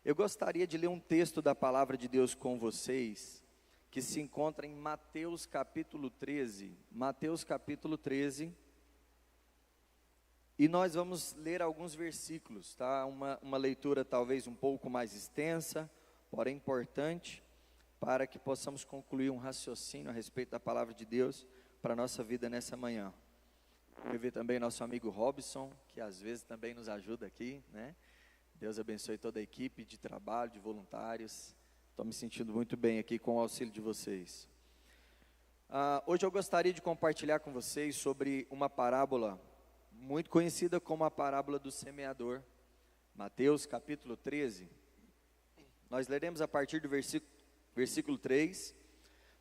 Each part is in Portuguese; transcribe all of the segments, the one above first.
Eu gostaria de ler um texto da palavra de Deus com vocês, que se encontra em Mateus capítulo 13. Mateus capítulo 13. E nós vamos ler alguns versículos, tá? Uma leitura talvez um pouco mais extensa, porém importante, para que possamos concluir um raciocínio a respeito da palavra de Deus para a nossa vida nessa manhã. Eu vi também nosso amigo Robson, que às vezes também nos ajuda aqui, né? Deus abençoe toda a equipe de trabalho, de voluntários. Estou me sentindo muito bem aqui com o auxílio de vocês. Hoje eu gostaria de compartilhar com vocês sobre uma parábola muito conhecida como a parábola do semeador. Mateus capítulo 13. Nós leremos a partir do versículo 3,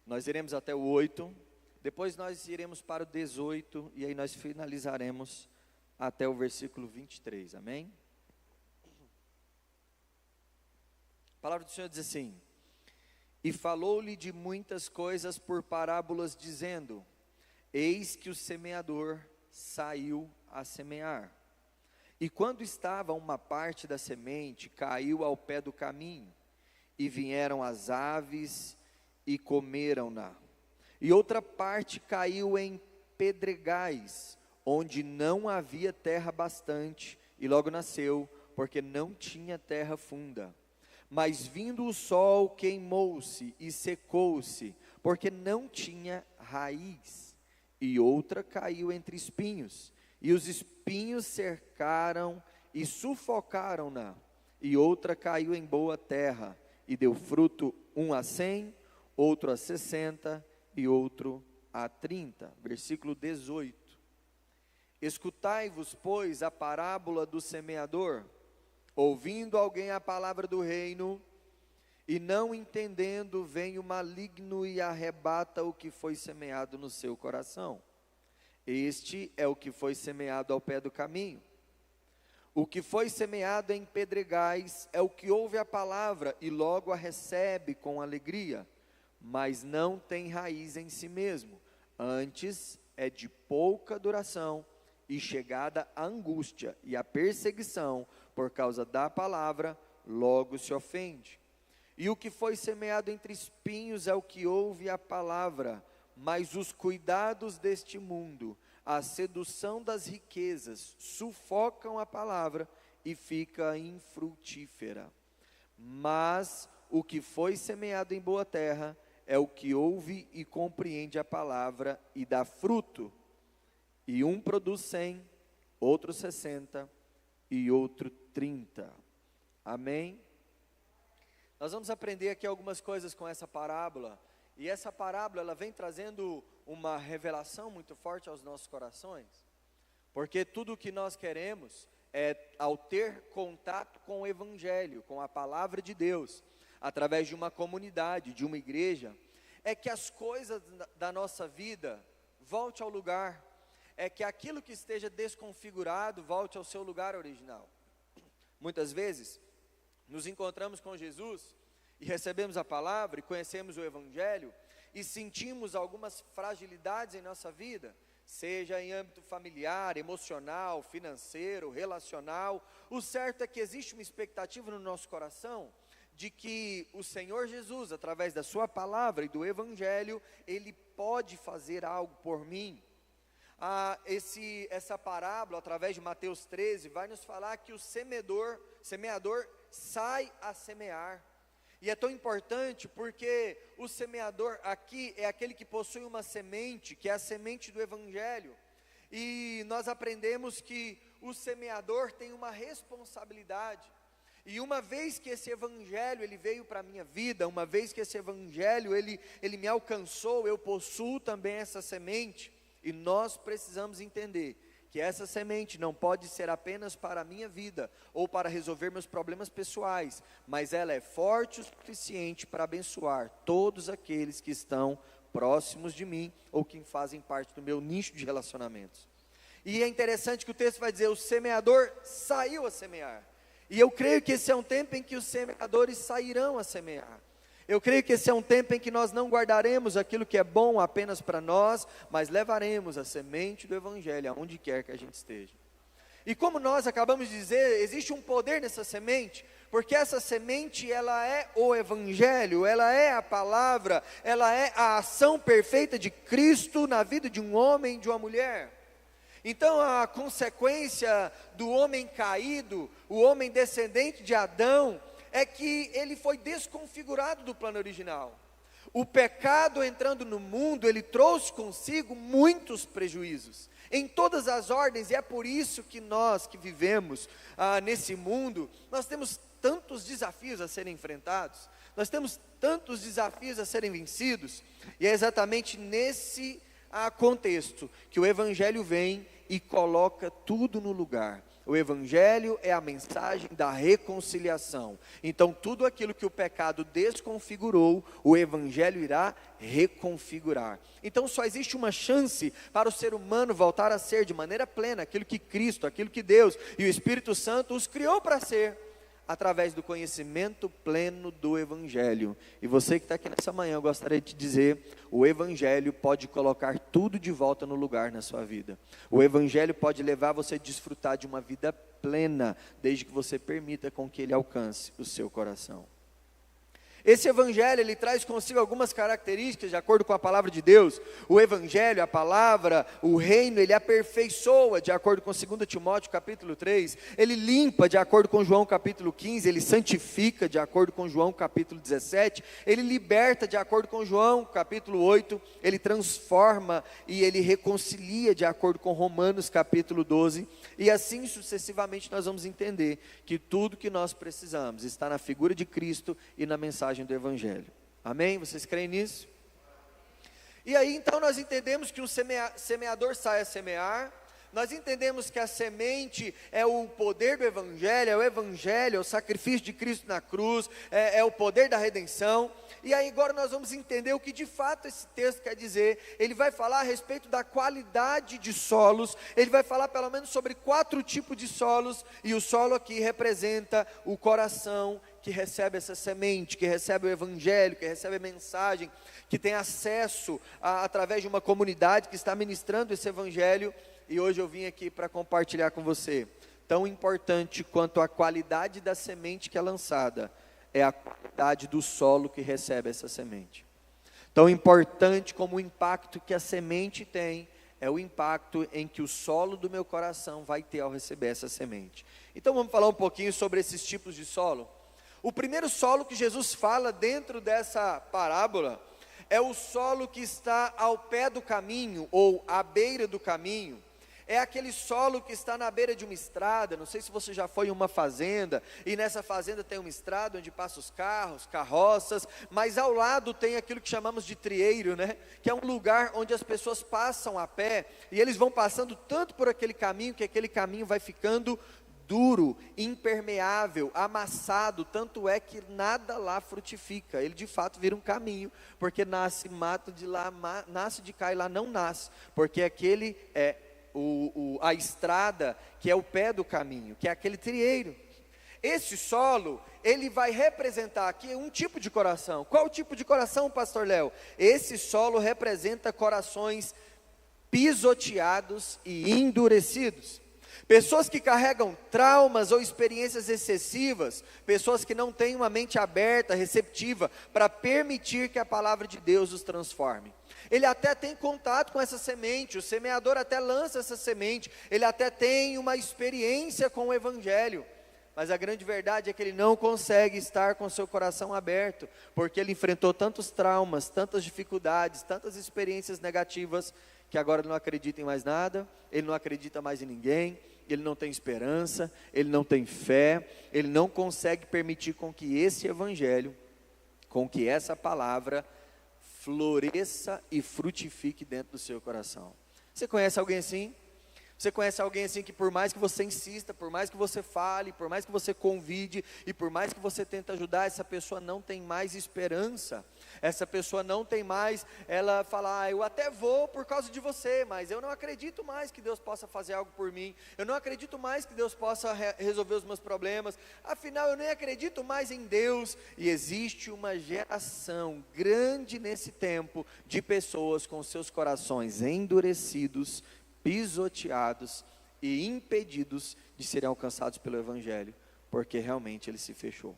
nós iremos até o 8, depois nós iremos para o 18, e aí nós finalizaremos até o versículo 23, amém? A palavra do Senhor diz assim: E falou-lhe de muitas coisas por parábolas, dizendo: Eis que o semeador saiu a semear. E quando estava uma parte da semente, caiu ao pé do caminho, e vieram as aves e comeram-na. E outra parte caiu em pedregais, onde não havia terra bastante, e logo nasceu, porque não tinha terra funda. Mas vindo o sol, queimou-se e secou-se, porque não tinha raiz. E outra caiu entre espinhos, e os espinhos cercaram e sufocaram-na. E outra caiu em boa terra, e deu fruto, um a 100, outro a 60 e outro a 30. Versículo 18. Escutai-vos, pois, a parábola do semeador. Ouvindo alguém a palavra do reino, e não entendendo, vem o maligno e arrebata o que foi semeado no seu coração. Este é o que foi semeado ao pé do caminho. O que foi semeado em pedregais é o que ouve a palavra e logo a recebe com alegria, mas não tem raiz em si mesmo. Antes é de pouca duração, e chegada a angústia e a perseguição por causa da palavra, logo se ofende. E o que foi semeado entre espinhos é o que ouve a palavra, mas os cuidados deste mundo, a sedução das riquezas, sufocam a palavra e fica infrutífera. Mas o que foi semeado em boa terra é o que ouve e compreende a palavra e dá fruto. E um produz 100, outro 60 e outro 30. Amém? Nós vamos aprender aqui algumas coisas com essa parábola. E essa parábola, ela vem trazendo uma revelação muito forte aos nossos corações. Porque tudo o que nós queremos é, ao ter contato com o Evangelho, com a palavra de Deus, através de uma comunidade, de uma igreja, é que as coisas da nossa vida volte ao lugar. É que aquilo que esteja desconfigurado volte ao seu lugar original. Muitas vezes, nos encontramos com Jesus e recebemos a palavra e conhecemos o Evangelho e sentimos algumas fragilidades em nossa vida, seja em âmbito familiar, emocional, financeiro, relacional. O certo é que existe uma expectativa no nosso coração de que o Senhor Jesus, através da sua palavra e do Evangelho, Ele pode fazer algo por mim. Essa parábola, através de Mateus 13, vai nos falar que o semeador sai a semear. E é tão importante porque o semeador aqui é aquele que possui uma semente, que é a semente do Evangelho. E nós aprendemos que o semeador tem uma responsabilidade. E uma vez que esse Evangelho ele veio para a minha vida, uma vez que esse Evangelho ele me alcançou, eu possuo também essa semente. E nós precisamos entender que essa semente não pode ser apenas para a minha vida, ou para resolver meus problemas pessoais, mas ela é forte o suficiente para abençoar todos aqueles que estão próximos de mim, ou que fazem parte do meu nicho de relacionamentos. E é interessante que o texto vai dizer, o semeador saiu a semear. E eu creio que esse é um tempo em que os semeadores sairão a semear. Eu creio que esse é um tempo em que nós não guardaremos aquilo que é bom apenas para nós, mas levaremos a semente do Evangelho aonde quer que a gente esteja. E como nós acabamos de dizer, existe um poder nessa semente, Porque essa semente, ela é o Evangelho, ela é a palavra, ela é a ação perfeita de Cristo na vida de um homem, de uma mulher. Então a consequência do homem caído, o homem descendente de Adão, é que ele foi desconfigurado do plano original. O pecado entrando no mundo, ele trouxe consigo muitos prejuízos, em todas as ordens, e é por isso que nós que vivemos nesse mundo, nós temos tantos desafios a serem enfrentados, nós temos tantos desafios a serem vencidos, e é exatamente nesse contexto que o Evangelho vem e coloca tudo no lugar. O Evangelho é a mensagem da reconciliação. Então tudo aquilo que o pecado desconfigurou, o Evangelho irá reconfigurar. Então só existe uma chance para o ser humano voltar a ser de maneira plena aquilo que Cristo, aquilo que Deus e o Espírito Santo os criou para ser, através do conhecimento pleno do Evangelho. E você que está aqui nessa manhã, eu gostaria de te dizer, o Evangelho pode colocar tudo de volta no lugar na sua vida. O Evangelho pode levar você a desfrutar de uma vida plena, desde que você permita com que ele alcance o seu coração. Esse Evangelho, ele traz consigo algumas características, de acordo com a palavra de Deus. O Evangelho, a palavra, o reino, ele aperfeiçoa, de acordo com 2 Timóteo capítulo 3. Ele limpa, de acordo com João capítulo 15. Ele santifica, de acordo com João capítulo 17. Ele liberta, de acordo com João capítulo 8. Ele transforma e ele reconcilia, de acordo com Romanos capítulo 12. E assim sucessivamente nós vamos entender que tudo que nós precisamos está na figura de Cristo e na mensagem do Evangelho. Amém? Vocês creem nisso? E aí então nós entendemos que um semeador sai a semear. Nós entendemos que a semente é o poder do Evangelho, é o sacrifício de Cristo na cruz, é o poder da redenção. E aí agora nós vamos entender o que de fato esse texto quer dizer. Ele vai falar a respeito da qualidade de solos, ele vai falar pelo menos sobre 4 tipos de solos, e o solo aqui representa o coração que recebe essa semente, que recebe o Evangelho, que recebe a mensagem, que tem acesso através de uma comunidade que está ministrando esse Evangelho. E hoje eu vim aqui para compartilhar com você, tão importante quanto a qualidade da semente que é lançada, é a qualidade do solo que recebe essa semente. Tão importante como o impacto que a semente tem, é o impacto em que o solo do meu coração vai ter ao receber essa semente. Então vamos falar um pouquinho sobre esses tipos de solo. O primeiro solo que Jesus fala dentro dessa parábola, é o solo que está ao pé do caminho, ou à beira do caminho. É aquele solo que está na beira de uma estrada. Não sei se você já foi em uma fazenda, e nessa fazenda tem uma estrada onde passam os carros, carroças, mas ao lado tem aquilo que chamamos de trieiro, né? Que é um lugar onde as pessoas passam a pé, e eles vão passando tanto por aquele caminho, que aquele caminho vai ficando duro, impermeável, amassado, tanto é que nada lá frutifica. Ele de fato vira um caminho, porque nasce mato de lá, nasce de cá e lá não nasce, porque aquele é a estrada que é o pé do caminho, que é aquele trieiro. Esse solo, ele vai representar aqui um tipo de coração. Qual tipo de coração, pastor Léo? Esse solo representa corações pisoteados e endurecidos. Pessoas que carregam traumas ou experiências excessivas, pessoas que não têm uma mente aberta, receptiva, para permitir que a palavra de Deus os transforme. Ele até tem contato com essa semente, o semeador até lança essa semente, ele até tem uma experiência com o Evangelho, mas a grande verdade é que ele não consegue estar com seu coração aberto, porque ele enfrentou tantos traumas, tantas dificuldades, tantas experiências negativas, que agora ele não acredita em mais nada, ele não acredita mais em ninguém, ele não tem esperança, ele não tem fé, ele não consegue permitir com que esse Evangelho, com que essa palavra floresça e frutifique dentro do seu coração. Você conhece alguém assim? Você conhece alguém assim que por mais que você insista, por mais que você fale, por mais que você convide, e por mais que você tente ajudar, essa pessoa não tem mais esperança, essa pessoa não tem mais, ela fala, eu até vou por causa de você, mas eu não acredito mais que Deus possa fazer algo por mim, eu não acredito mais que Deus possa resolver os meus problemas, afinal eu nem acredito mais em Deus. E existe uma geração grande nesse tempo, de pessoas com seus corações endurecidos, pisoteados e impedidos de serem alcançados pelo Evangelho, porque realmente ele se fechou.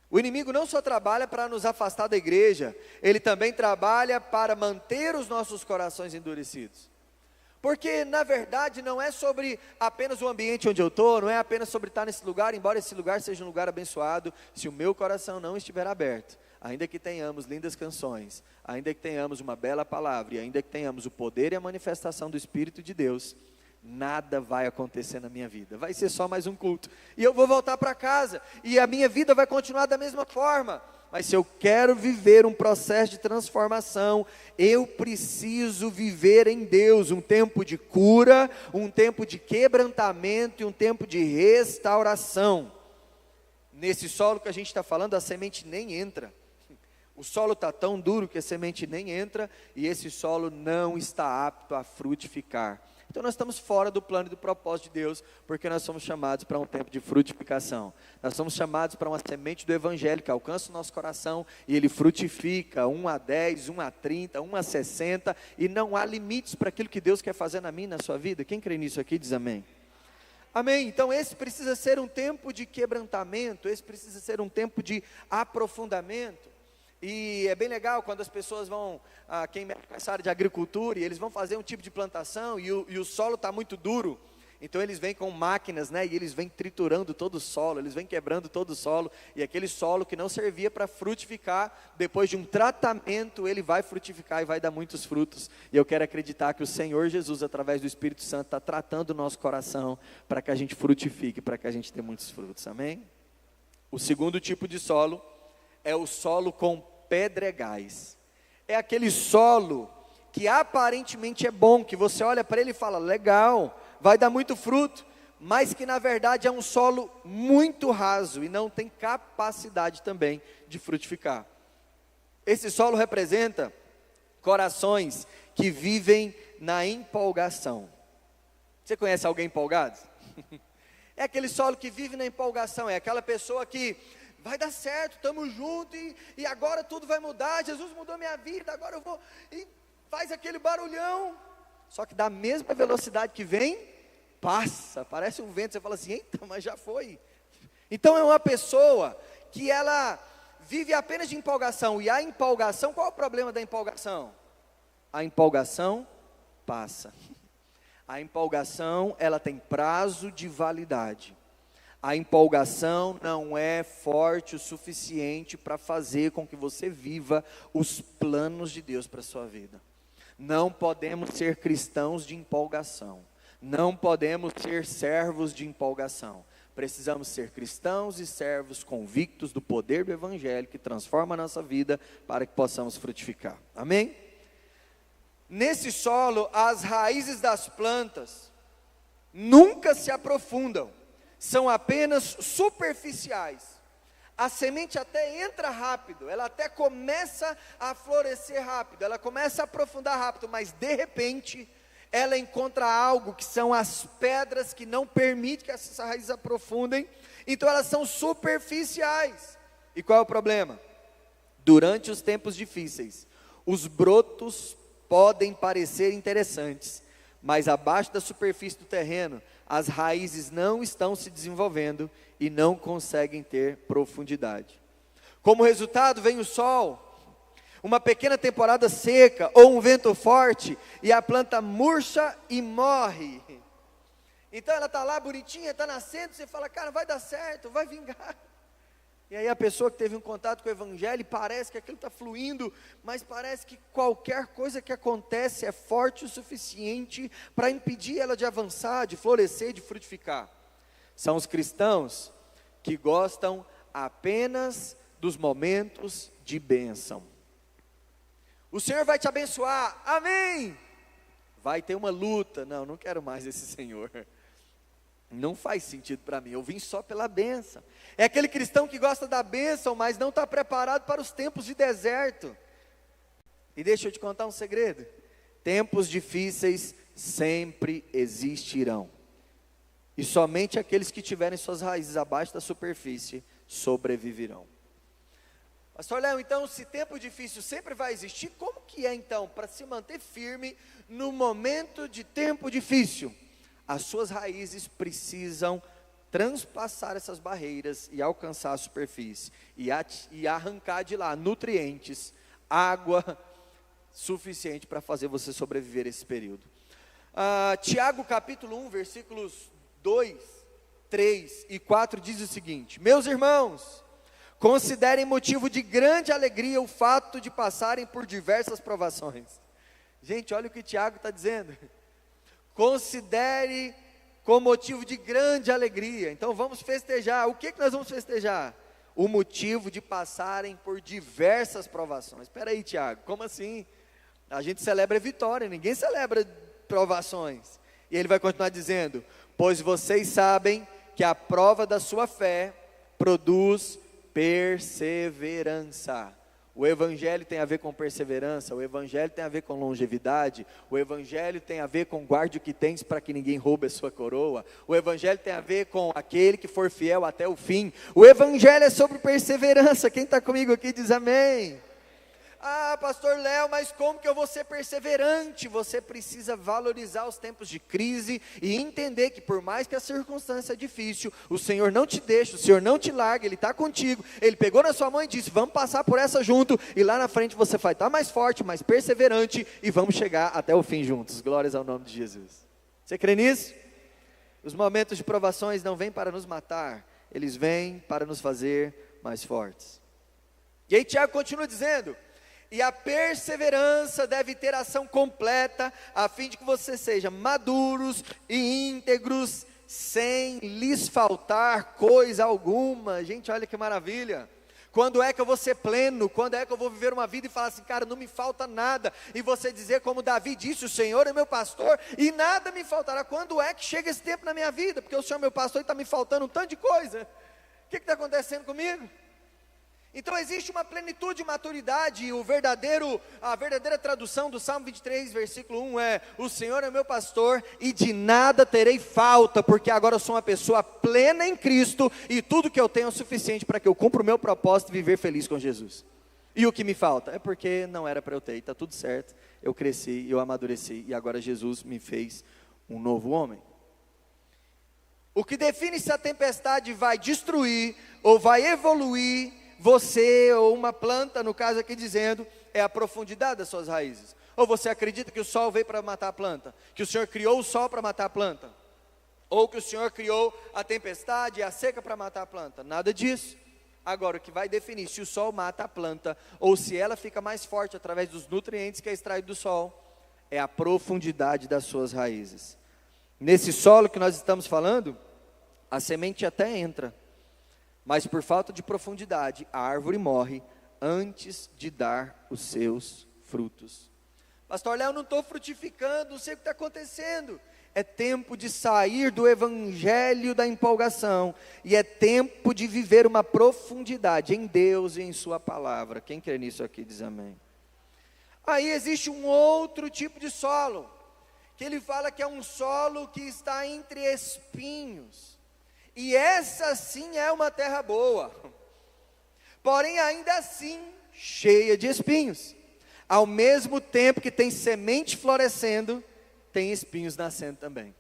O inimigo não só trabalha para nos afastar da igreja, ele também trabalha para manter os nossos corações endurecidos. Porque na verdade não é sobre apenas o ambiente onde eu estou, não é apenas sobre estar nesse lugar, embora esse lugar seja um lugar abençoado, se o meu coração não estiver aberto, ainda que tenhamos lindas canções, ainda que tenhamos uma bela palavra, e ainda que tenhamos o poder e a manifestação do Espírito de Deus, nada vai acontecer na minha vida, vai ser só mais um culto, e eu vou voltar para casa, e a minha vida vai continuar da mesma forma. Mas se eu quero viver um processo de transformação, eu preciso viver em Deus, um tempo de cura, um tempo de quebrantamento e um tempo de restauração. Nesse solo que a gente está falando, a semente nem entra. O solo está tão duro que a semente nem entra, e esse solo não está apto a frutificar. Então nós estamos fora do plano e do propósito de Deus, porque nós somos chamados para um tempo de frutificação. Nós somos chamados para uma semente do Evangelho que alcança o nosso coração, e ele frutifica 1 a 10, 1 a 30, 1 a 60, e não há limites para aquilo que Deus quer fazer na minha e na sua vida. Quem crê nisso aqui diz amém. Amém. Então esse precisa ser um tempo de quebrantamento, esse precisa ser um tempo de aprofundamento. E é bem legal quando as pessoas vão, quem mexe com essa área de agricultura, e eles vão fazer um tipo de plantação, e o solo está muito duro, então eles vêm com máquinas, né, e eles vêm triturando todo o solo, eles vêm quebrando todo o solo, e aquele solo que não servia para frutificar, depois de um tratamento, ele vai frutificar e vai dar muitos frutos. E eu quero acreditar que o Senhor Jesus, através do Espírito Santo, está tratando o nosso coração, para que a gente frutifique, para que a gente tenha muitos frutos, amém? O segundo tipo de solo é o solo com pedregais. É aquele solo que aparentemente é bom, que você olha para ele e fala, legal, vai dar muito fruto, mas que na verdade é um solo muito raso e não tem capacidade também de frutificar. Esse solo representa corações que vivem na empolgação. Você conhece alguém empolgado? É aquele solo que vive na empolgação, é aquela pessoa que vai dar certo, estamos juntos, e agora tudo vai mudar, Jesus mudou minha vida, agora eu vou, e faz aquele barulhão, só que da mesma velocidade que vem, passa, parece um vento, você fala assim, eita, mas já foi. Então é uma pessoa que ela vive apenas de empolgação, e a empolgação, qual é o problema da empolgação? A empolgação passa. A empolgação, ela tem prazo de validade. A empolgação não é forte o suficiente para fazer com que você viva os planos de Deus para a sua vida. Não podemos ser cristãos de empolgação. Não podemos ser servos de empolgação. Precisamos ser cristãos e servos convictos do poder do Evangelho que transforma a nossa vida para que possamos frutificar. Amém? Nesse solo, as raízes das plantas nunca se aprofundam. São apenas superficiais. A semente até entra rápido, ela até começa a florescer rápido, ela começa a aprofundar rápido, mas de repente, ela encontra algo que são as pedras que não permitem que essas raízes aprofundem, então elas são superficiais. E qual é o problema? Durante os tempos difíceis, os brotos podem parecer interessantes, mas abaixo da superfície do terreno, as raízes não estão se desenvolvendo e não conseguem ter profundidade. Como resultado vem o sol, uma pequena temporada seca ou um vento forte e a planta murcha e morre. Então ela está lá bonitinha, está nascendo, você fala, cara, vai dar certo, vai vingar. E aí a pessoa que teve um contato com o Evangelho, parece que aquilo está fluindo, mas parece que qualquer coisa que acontece é forte o suficiente para impedir ela de avançar, de florescer, de frutificar. São os cristãos que gostam apenas dos momentos de bênção. O Senhor vai te abençoar, amém! Vai ter uma luta, não quero mais esse Senhor. Não faz sentido para mim, eu vim só pela bênção. É aquele cristão que gosta da bênção, mas não está preparado para os tempos de deserto. E deixa eu te contar um segredo: tempos difíceis sempre existirão, e somente aqueles que tiverem suas raízes abaixo da superfície sobreviverão. Pastor Léo, então se tempo difícil sempre vai existir, como que é então para se manter firme no momento de tempo difícil? As suas raízes precisam transpassar essas barreiras e alcançar a superfície, e arrancar de lá nutrientes, água suficiente para fazer você sobreviver esse período. Tiago capítulo 1, versículos 2, 3 e 4 diz o seguinte: meus irmãos, considerem motivo de grande alegria o fato de passarem por diversas provações. Gente, olha o que Tiago está dizendo. Considere com motivo de grande alegria. Então vamos festejar. O que nós vamos festejar? O motivo de passarem por diversas provações. Espera aí, Tiago, como assim? A gente celebra vitória, ninguém celebra provações. E ele vai continuar dizendo: pois vocês sabem que a prova da sua fé produz perseverança. O evangelho tem a ver com perseverança, o evangelho tem a ver com longevidade, o evangelho tem a ver com guarde o que tens para que ninguém roube a sua coroa, o evangelho tem a ver com aquele que for fiel até o fim. O evangelho é sobre perseverança. Quem está comigo aqui diz amém. Pastor Léo, mas como que eu vou ser perseverante? Você precisa valorizar os tempos de crise e entender que por mais que a circunstância é difícil, o Senhor não te deixa, o Senhor não te larga, Ele está contigo. Ele pegou na sua mão e disse: vamos passar por essa junto, e lá na frente você vai estar mais forte, mais perseverante, e vamos chegar até o fim juntos. Glórias ao nome de Jesus. Você crê nisso? Os momentos de provações não vêm para nos matar, eles vêm para nos fazer mais fortes. E aí Tiago continua dizendo: e a perseverança deve ter ação completa, a fim de que vocês sejam maduros e íntegros, sem lhes faltar coisa alguma. Gente, olha que maravilha. Quando é que eu vou ser pleno? Quando é que eu vou viver uma vida e falar assim: cara, não me falta nada? E você dizer como Davi disse: o Senhor é meu pastor e nada me faltará. Quando é que chega esse tempo na minha vida? Porque o Senhor é meu pastor e está me faltando um tanto de coisa. O que está acontecendo comigo? Então existe uma plenitude de maturidade, e a verdadeira tradução do Salmo 23, versículo 1 é: o Senhor é meu pastor e de nada terei falta, porque agora eu sou uma pessoa plena em Cristo, e tudo que eu tenho é o suficiente para que eu cumpra o meu propósito e viver feliz com Jesus. E o que me falta? É porque não era para eu ter, está tudo certo, eu cresci, eu amadureci, e agora Jesus me fez um novo homem. O que define se a tempestade vai destruir ou vai evoluir você ou uma planta, no caso aqui dizendo, é a profundidade das suas raízes. Ou você acredita que o sol veio para matar a planta, que o Senhor criou o sol para matar a planta, ou que o Senhor criou a tempestade e a seca para matar a planta? Nada disso. Agora, o que vai definir se o sol mata a planta, ou se ela fica mais forte através dos nutrientes que é extraído do sol, é a profundidade das suas raízes. Nesse solo que nós estamos falando, a semente até entra, mas por falta de profundidade, a árvore morre antes de dar os seus frutos. Pastor Léo, eu não estou frutificando, não sei o que está acontecendo. É tempo de sair do evangelho da empolgação, e é tempo de viver uma profundidade em Deus e em sua palavra. Quem crê nisso aqui diz amém. Aí existe um outro tipo de solo, que ele fala que é um solo que está entre espinhos. E essa sim é uma terra boa, porém ainda assim cheia de espinhos. Ao mesmo tempo que tem semente florescendo, tem espinhos nascendo também.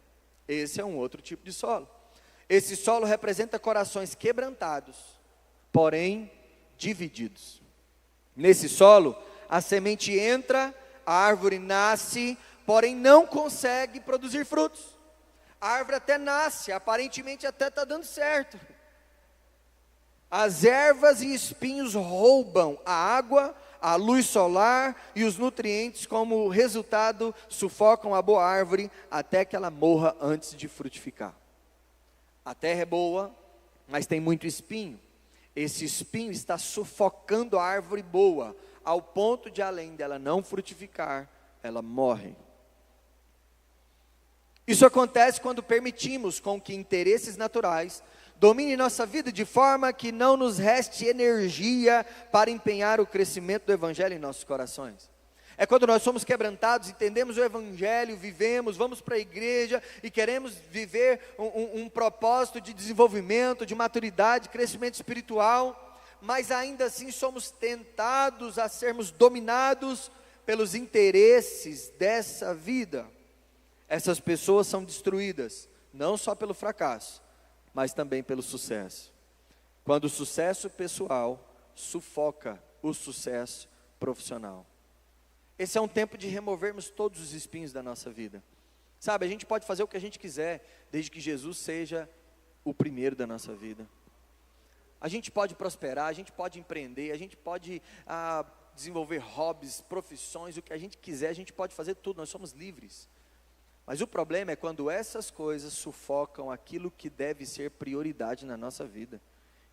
Esse é um outro tipo de solo. Esse solo representa corações quebrantados, porém divididos. Nesse solo, a semente entra, a árvore nasce, porém não consegue produzir frutos. A árvore até nasce, aparentemente até está dando certo. As ervas e espinhos roubam a água, a luz solar e os nutrientes, como resultado, sufocam a boa árvore até que ela morra antes de frutificar. A terra é boa, mas tem muito espinho. Esse espinho está sufocando a árvore boa, ao ponto de, além dela não frutificar, ela morre. Isso acontece quando permitimos com que interesses naturais dominem nossa vida, de forma que não nos reste energia para empenhar o crescimento do evangelho em nossos corações. É quando nós somos quebrantados, entendemos o evangelho, vivemos, vamos para a igreja e queremos viver um propósito de desenvolvimento, de maturidade, de crescimento espiritual, mas ainda assim somos tentados a sermos dominados pelos interesses dessa vida. Essas pessoas são destruídas, não só pelo fracasso, mas também pelo sucesso. Quando o sucesso pessoal sufoca o sucesso profissional. Esse é um tempo de removermos todos os espinhos da nossa vida. Sabe, a gente pode fazer o que a gente quiser, desde que Jesus seja o primeiro da nossa vida. A gente pode prosperar, a gente pode empreender, a gente pode desenvolver hobbies, profissões, o que a gente quiser, a gente pode fazer tudo, nós somos livres. Mas o problema é quando essas coisas sufocam aquilo que deve ser prioridade na nossa vida.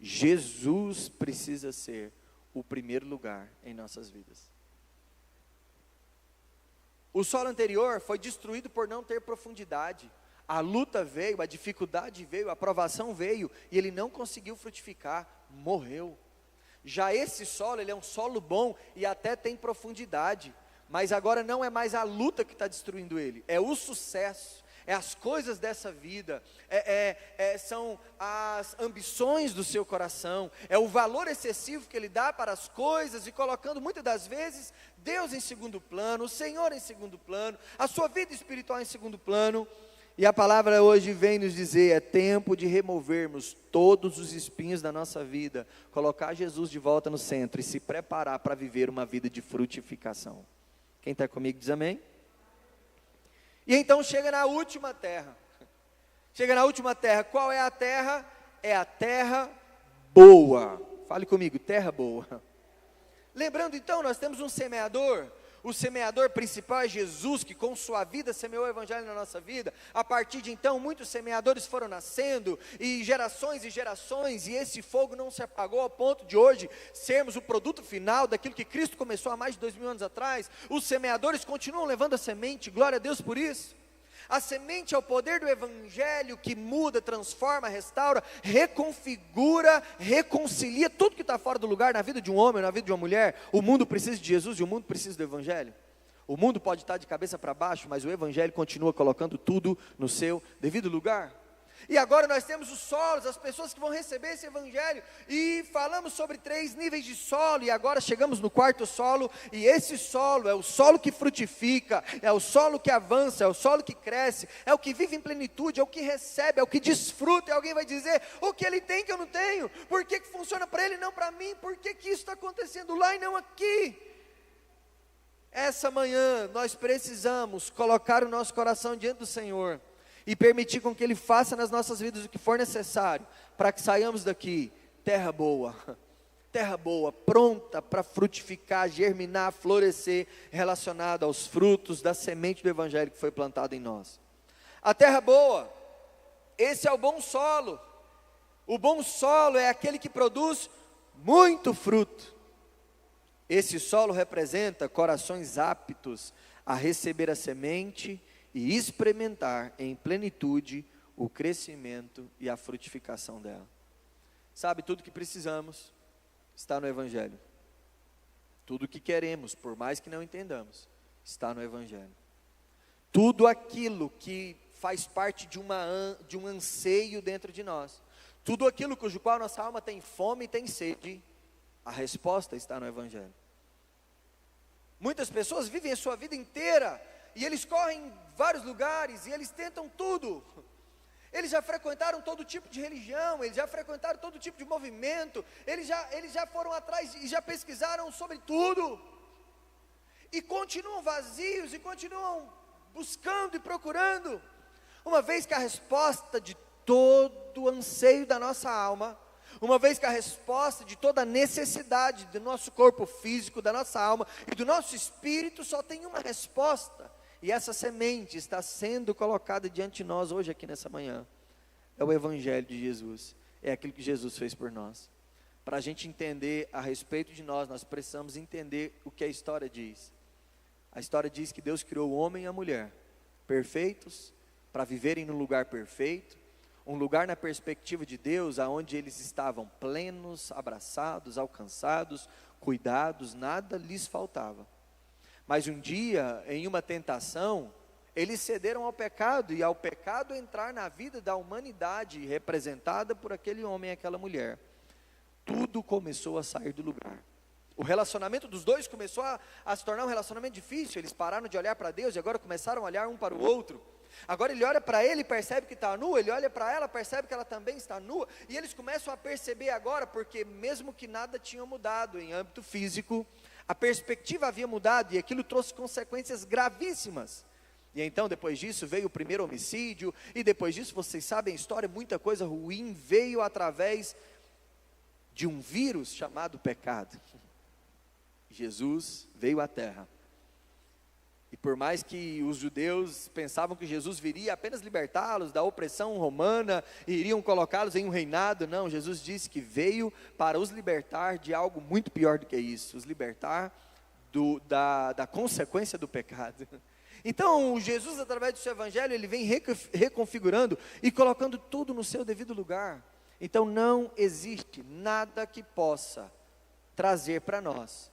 Jesus precisa ser o primeiro lugar em nossas vidas. O solo anterior foi destruído por não ter profundidade. A luta veio, a dificuldade veio, a provação veio, e ele não conseguiu frutificar, morreu. Já esse solo, ele é um solo bom e até tem profundidade, mas agora não é mais a luta que está destruindo ele, é o sucesso, é as coisas dessa vida, são as ambições do seu coração, é o valor excessivo que ele dá para as coisas, e colocando muitas das vezes Deus em segundo plano, o Senhor em segundo plano, a sua vida espiritual em segundo plano. E a palavra hoje vem nos dizer, é tempo de removermos todos os espinhos da nossa vida, colocar Jesus de volta no centro e se preparar para viver uma vida de frutificação. Quem está comigo diz amém? E então chega na última terra. Chega na última terra. Qual é a terra? É a terra boa. Fale comigo, terra boa. Lembrando então, nós temos um semeador. O semeador principal é Jesus, que com sua vida semeou o evangelho na nossa vida. A partir de então, muitos semeadores foram nascendo, e gerações, e esse fogo não se apagou ao ponto de hoje sermos o produto final daquilo que Cristo começou há mais de 2000 anos atrás. Os semeadores continuam levando a semente, glória a Deus por isso. A semente é o poder do evangelho que muda, transforma, restaura, reconfigura, reconcilia tudo que está fora do lugar na vida de um homem, na vida de uma mulher. O mundo precisa de Jesus e o mundo precisa do evangelho. O mundo pode estar de cabeça para baixo, mas o evangelho continua colocando tudo no seu devido lugar. E agora nós temos os solos, as pessoas que vão receber esse evangelho, e falamos sobre 3 níveis de solo, e agora chegamos no 4º solo, e esse solo é o solo que frutifica, é o solo que avança, é o solo que cresce, é o que vive em plenitude, é o que recebe, é o que desfruta. E alguém vai dizer, o que ele tem que eu não tenho? Por que funciona para ele e não para mim? Por que isso está acontecendo lá e não aqui? Essa manhã nós precisamos colocar o nosso coração diante do Senhor, e permitir com que Ele faça nas nossas vidas o que for necessário, para que saiamos daqui, terra boa, pronta para frutificar, germinar, florescer, relacionada aos frutos da semente do Evangelho que foi plantada em nós. A terra boa, esse é o bom solo. O bom solo é aquele que produz muito fruto. Esse solo representa corações aptos a receber a semente e experimentar em plenitude o crescimento e a frutificação dela. Sabe, tudo que precisamos está no Evangelho. Tudo que queremos, por mais que não entendamos, está no Evangelho. Tudo aquilo que faz parte de um anseio dentro de nós, tudo aquilo cujo qual nossa alma tem fome e tem sede, a resposta está no Evangelho. Muitas pessoas vivem a sua vida inteira, e eles correm em vários lugares, e eles tentam tudo. Eles já frequentaram todo tipo de religião, eles já frequentaram todo tipo de movimento, eles já foram atrás e já pesquisaram sobre tudo, e continuam vazios, e continuam buscando e procurando, uma vez que a resposta de todo o anseio da nossa alma, uma vez que a resposta de toda a necessidade do nosso corpo físico, da nossa alma e do nosso espírito, só tem uma resposta, e essa semente está sendo colocada diante de nós hoje aqui nessa manhã. É o Evangelho de Jesus, é aquilo que Jesus fez por nós. Para a gente entender a respeito de nós, nós precisamos entender o que a história diz. A história diz que Deus criou o homem e a mulher, perfeitos, para viverem num lugar perfeito, um lugar na perspectiva de Deus, aonde eles estavam plenos, abraçados, alcançados, cuidados, nada lhes faltava. Mas um dia, em uma tentação, eles cederam ao pecado, e ao pecado entrar na vida da humanidade, representada por aquele homem e aquela mulher, tudo começou a sair do lugar. O relacionamento dos dois começou a se tornar um relacionamento difícil. Eles pararam de olhar para Deus e agora começaram a olhar um para o outro. Agora ele olha para ele e percebe que está nua, ele olha para ela, percebe que ela também está nua, e eles começam a perceber agora, porque mesmo que nada tinha mudado em âmbito físico, a perspectiva havia mudado, e aquilo trouxe consequências gravíssimas. E então depois disso veio o primeiro homicídio, e depois disso, vocês sabem a história, muita coisa ruim veio através de um vírus chamado pecado. Jesus veio à terra, e por mais que os judeus pensavam que Jesus viria apenas libertá-los da opressão romana, e iriam colocá-los em um reinado, não, Jesus disse que veio para os libertar de algo muito pior do que isso, os libertar da consequência do pecado. Então Jesus, através do seu evangelho, ele vem reconfigurando e colocando tudo no seu devido lugar. Então não existe nada que possa trazer para nós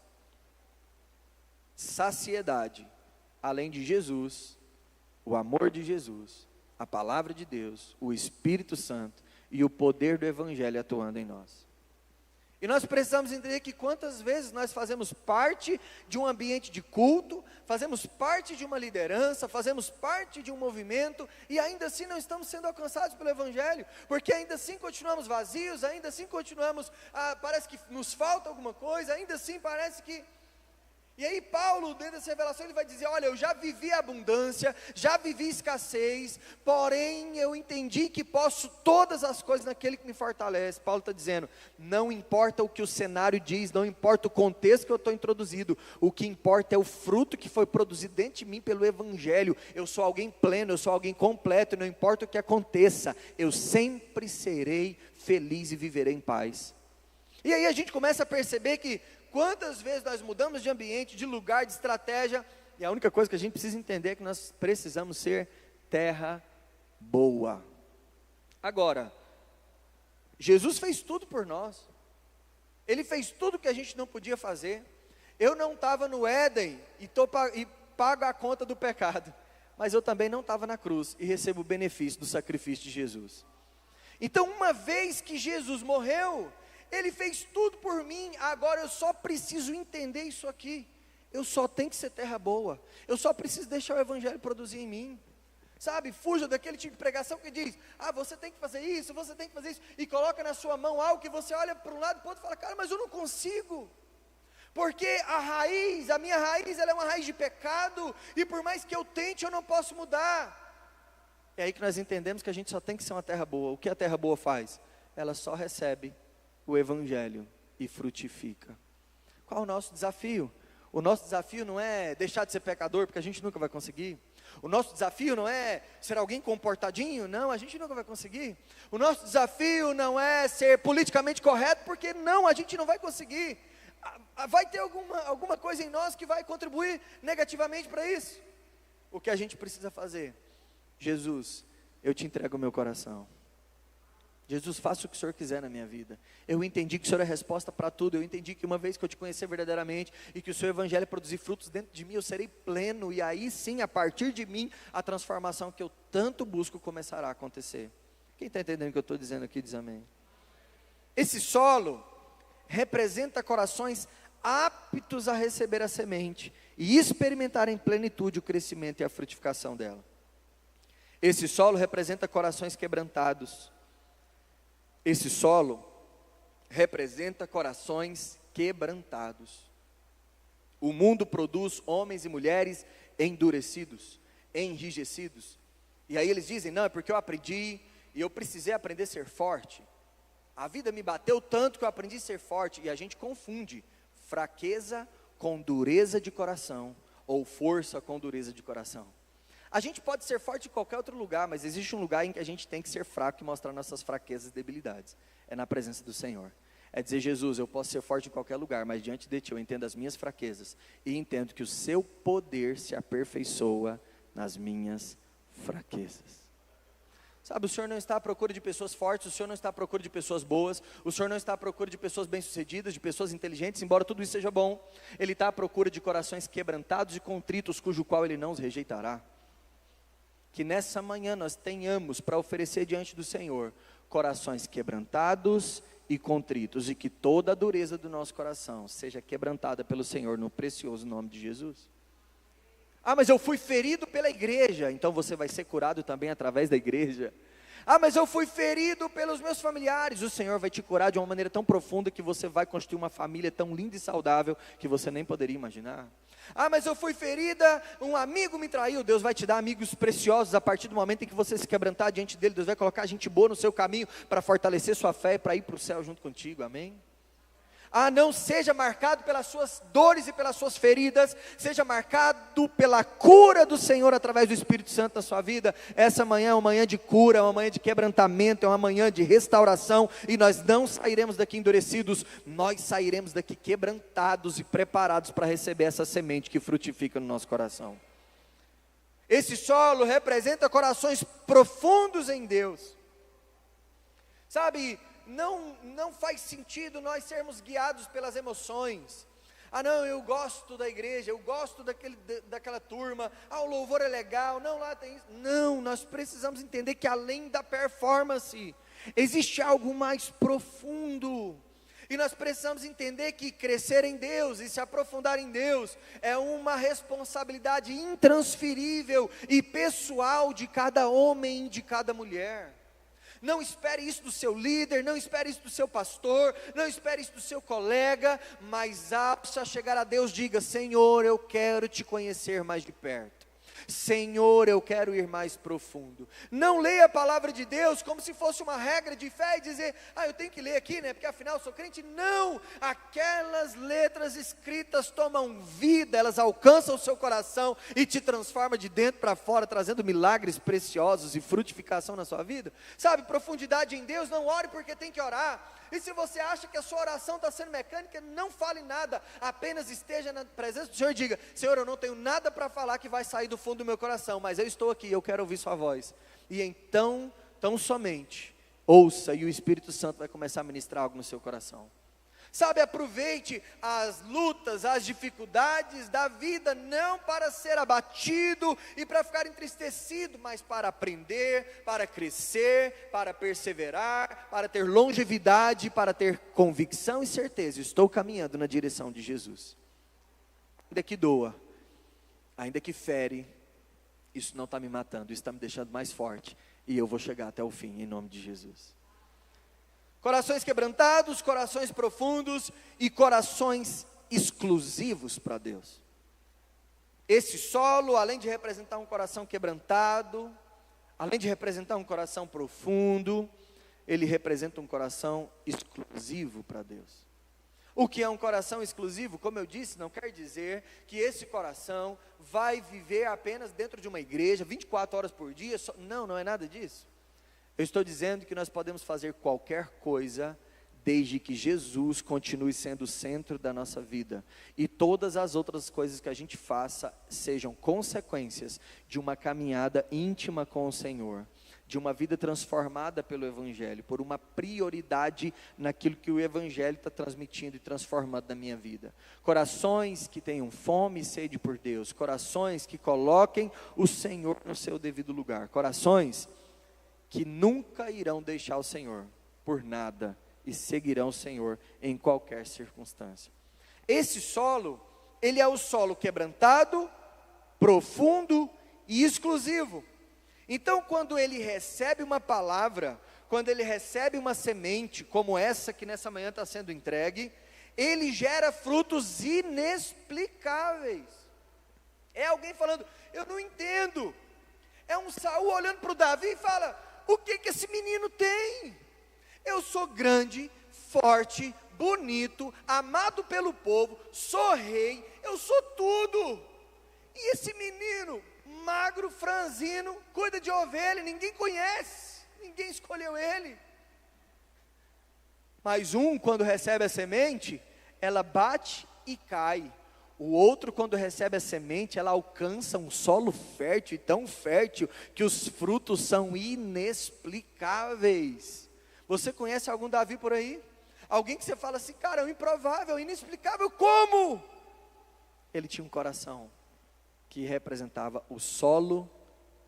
saciedade, além de Jesus, o amor de Jesus, a palavra de Deus, o Espírito Santo e o poder do evangelho atuando em nós. E nós precisamos entender que quantas vezes nós fazemos parte de um ambiente de culto, fazemos parte de uma liderança, fazemos parte de um movimento, e ainda assim não estamos sendo alcançados pelo evangelho, porque ainda assim continuamos vazios, ainda assim continuamos, parece que nos falta alguma coisa, ainda assim parece que... E aí Paulo, dentro dessa revelação, ele vai dizer, olha, eu já vivi abundância, já vivi escassez, porém eu entendi que posso todas as coisas naquele que me fortalece. Paulo está dizendo, não importa o que o cenário diz, não importa o contexto que eu estou introduzido, o que importa é o fruto que foi produzido dentro de mim pelo evangelho. Eu sou alguém pleno, eu sou alguém completo, não importa o que aconteça, eu sempre serei feliz e viverei em paz. E aí a gente começa a perceber que quantas vezes nós mudamos de ambiente, de lugar, de estratégia, e a única coisa que a gente precisa entender é que nós precisamos ser terra boa. Agora, Jesus fez tudo por nós, Ele fez tudo que a gente não podia fazer. Eu não estava no Éden e pago a conta do pecado, mas eu também não estava na cruz e recebo o benefício do sacrifício de Jesus. Então, uma vez que Jesus morreu, Ele fez tudo por mim, agora eu só preciso entender isso aqui. Eu só tenho que ser terra boa, eu só preciso deixar o evangelho produzir em mim. Sabe, fuja daquele tipo de pregação que diz, você tem que fazer isso, você tem que fazer isso, e coloca na sua mão algo que você olha para um lado e para o outro e fala, cara, mas eu não consigo. Porque a minha raiz, ela é uma raiz de pecado, e por mais que eu tente, eu não posso mudar. É aí que nós entendemos que a gente só tem que ser uma terra boa. O que a terra boa faz? Ela só recebe o evangelho e frutifica. Qual é o nosso desafio? O nosso desafio não é deixar de ser pecador, porque a gente nunca vai conseguir. O nosso desafio não é ser alguém comportadinho, não, a gente nunca vai conseguir. O nosso desafio não é ser politicamente correto, porque não, a gente não vai conseguir. Vai ter alguma coisa em nós que vai contribuir negativamente para isso. O que a gente precisa fazer? Jesus, eu te entrego o meu coração. Jesus, faça o que o Senhor quiser na minha vida. Eu entendi que o Senhor é a resposta para tudo. Eu entendi que uma vez que eu te conhecer verdadeiramente e que o seu evangelho produzir frutos dentro de mim, eu serei pleno. E aí sim, a partir de mim, a transformação que eu tanto busco começará a acontecer. Quem está entendendo o que eu estou dizendo aqui, diz amém. Esse solo representa corações aptos a receber a semente e experimentar em plenitude o crescimento e a frutificação dela. Esse solo representa corações quebrantados. Esse solo representa corações quebrantados. O mundo produz homens e mulheres endurecidos, enrijecidos. E aí eles dizem, não, é porque eu aprendi e eu precisei aprender a ser forte. A vida me bateu tanto que eu aprendi a ser forte. E a gente confunde fraqueza com dureza de coração, ou força com dureza de coração. A gente pode ser forte em qualquer outro lugar, mas existe um lugar em que a gente tem que ser fraco e mostrar nossas fraquezas e debilidades. É na presença do Senhor. É dizer, Jesus, eu posso ser forte em qualquer lugar, mas diante de Ti eu entendo as minhas fraquezas e entendo que o Seu poder se aperfeiçoa nas minhas fraquezas. Sabe, o Senhor não está à procura de pessoas fortes, o Senhor não está à procura de pessoas boas, o Senhor não está à procura de pessoas bem-sucedidas, de pessoas inteligentes, embora tudo isso seja bom. Ele está à procura de corações quebrantados e contritos, cujo qual Ele não os rejeitará. Que nessa manhã nós tenhamos para oferecer diante do Senhor corações quebrantados e contritos, e que toda a dureza do nosso coração seja quebrantada pelo Senhor no precioso nome de Jesus. Ah, mas eu fui ferido pela igreja, então você vai ser curado também através da igreja. Ah, mas eu fui ferido pelos meus familiares, o Senhor vai te curar de uma maneira tão profunda que você vai construir uma família tão linda e saudável que você nem poderia imaginar. Ah, mas eu fui ferida, um amigo me traiu, Deus vai te dar amigos preciosos a partir do momento em que você se quebrantar diante dele, Deus vai colocar gente boa no seu caminho para fortalecer sua fé e para ir para o céu junto contigo, amém? Ah, não seja marcado pelas suas dores e pelas suas feridas, seja marcado pela cura do Senhor através do Espírito Santo na sua vida. Essa manhã é uma manhã de cura, é uma manhã de quebrantamento, é uma manhã de restauração, e nós não sairemos daqui endurecidos, nós sairemos daqui quebrantados e preparados para receber essa semente que frutifica no nosso coração. Esse solo representa corações profundos em Deus, sabe? Não faz sentido nós sermos guiados pelas emoções. Ah, não, eu gosto da igreja, eu gosto daquela turma, ah, o louvor é legal, não, lá tem isso. Não, nós precisamos entender que além da performance, existe algo mais profundo. E nós precisamos entender que crescer em Deus e se aprofundar em Deus é uma responsabilidade intransferível e pessoal de cada homem e de cada mulher. Não espere isso do seu líder, não espere isso do seu pastor, não espere isso do seu colega, mas apto a chegar a Deus, diga: Senhor, eu quero te conhecer mais de perto. Senhor, eu quero ir mais profundo. Não leia a palavra de Deus como se fosse uma regra de fé e dizer: ah, eu tenho que ler aqui, né, porque afinal eu sou crente. Não, aquelas letras escritas tomam vida, elas alcançam o seu coração e te transformam de dentro para fora, trazendo milagres preciosos e frutificação na sua vida. Sabe, profundidade em Deus, não ore porque tem que orar. E se você acha que a sua oração está sendo mecânica, não fale nada, apenas esteja na presença do Senhor e diga: Senhor, eu não tenho nada para falar que vai sair do fundo do meu coração, mas eu estou aqui, eu quero ouvir sua voz. E então, tão somente, ouça, e o Espírito Santo vai começar a ministrar algo no seu coração. Sabe, aproveite as lutas, as dificuldades da vida, não para ser abatido e para ficar entristecido, mas para aprender, para crescer, para perseverar, para ter longevidade, para ter convicção e certeza: estou caminhando na direção de Jesus. Ainda que doa, ainda que fere, isso não está me matando, isso está me deixando mais forte, e eu vou chegar até o fim, em nome de Jesus. Corações quebrantados, corações profundos e corações exclusivos para Deus. Esse solo, além de representar um coração quebrantado, além de representar um coração profundo, ele representa um coração exclusivo para Deus. O que é um coração exclusivo? Como eu disse, não quer dizer que esse coração vai viver apenas dentro de uma igreja, 24 horas por dia, não é nada disso. Eu estou dizendo que nós podemos fazer qualquer coisa, desde que Jesus continue sendo o centro da nossa vida, e todas as outras coisas que a gente faça sejam consequências de uma caminhada íntima com o Senhor, de uma vida transformada pelo Evangelho, por uma prioridade naquilo que o Evangelho está transmitindo e transformando na minha vida. Corações que tenham fome e sede por Deus, corações que coloquem o Senhor no seu devido lugar, corações que nunca irão deixar o Senhor por nada e seguirão o Senhor em qualquer circunstância. Esse solo, ele é o solo quebrantado, profundo e exclusivo. Então, quando ele recebe uma palavra, quando ele recebe uma semente, como essa que nessa manhã está sendo entregue, ele gera frutos inexplicáveis. É alguém falando: eu não entendo. É um Saul olhando para o Davi e fala: o que esse menino tem? Eu sou grande, forte, bonito, amado pelo povo, sou rei, eu sou tudo. E esse menino, magro, franzino, cuida de ovelha, ninguém conhece, ninguém escolheu ele. Mas quando recebe a semente, ela bate e cai. O outro, quando recebe a semente, ela alcança um solo fértil, tão fértil, que os frutos são inexplicáveis. Você conhece algum Davi por aí? Alguém que você fala assim: cara, é um improvável, inexplicável, como? Ele tinha um coração que representava o solo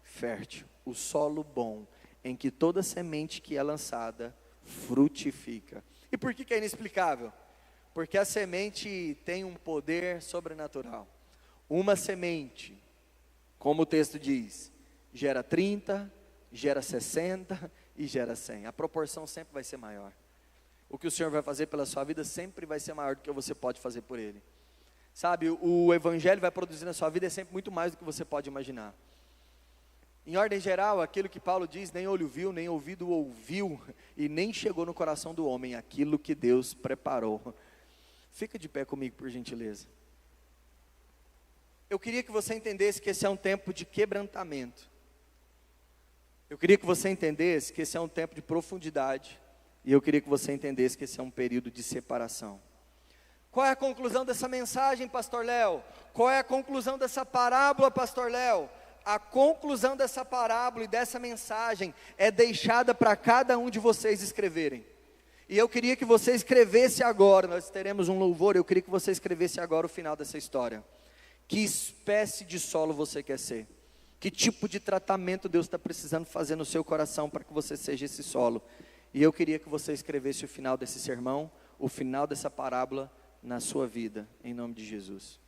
fértil, o solo bom, em que toda semente que é lançada, frutifica. E por que é inexplicável? Porque a semente tem um poder sobrenatural. Uma semente Como o texto diz, gera 30, gera 60 e gera 100. A proporção sempre vai ser maior. O que o Senhor vai fazer pela sua vida sempre vai ser maior do que você pode fazer por Ele. Sabe, o Evangelho vai produzir na sua vida sempre muito mais do que você pode imaginar. Em ordem geral, aquilo que Paulo diz, nem olho viu, nem ouvido ouviu, e nem chegou no coração do homem, aquilo que Deus preparou. Fica de pé comigo, por gentileza. Eu queria que você entendesse que esse é um tempo de quebrantamento. Eu queria que você entendesse que esse é um tempo de profundidade. E eu queria que você entendesse que esse é um período de separação. Qual é a conclusão dessa mensagem, pastor Léo? Qual é a conclusão dessa parábola, pastor Léo? A conclusão dessa parábola e dessa mensagem é deixada para cada um de vocês escreverem. E eu queria que você escrevesse agora, nós teremos um louvor, eu queria que você escrevesse agora o final dessa história. Que espécie de solo você quer ser? Que tipo de tratamento Deus está precisando fazer no seu coração para que você seja esse solo? E eu queria que você escrevesse o final desse sermão, o final dessa parábola na sua vida, em nome de Jesus.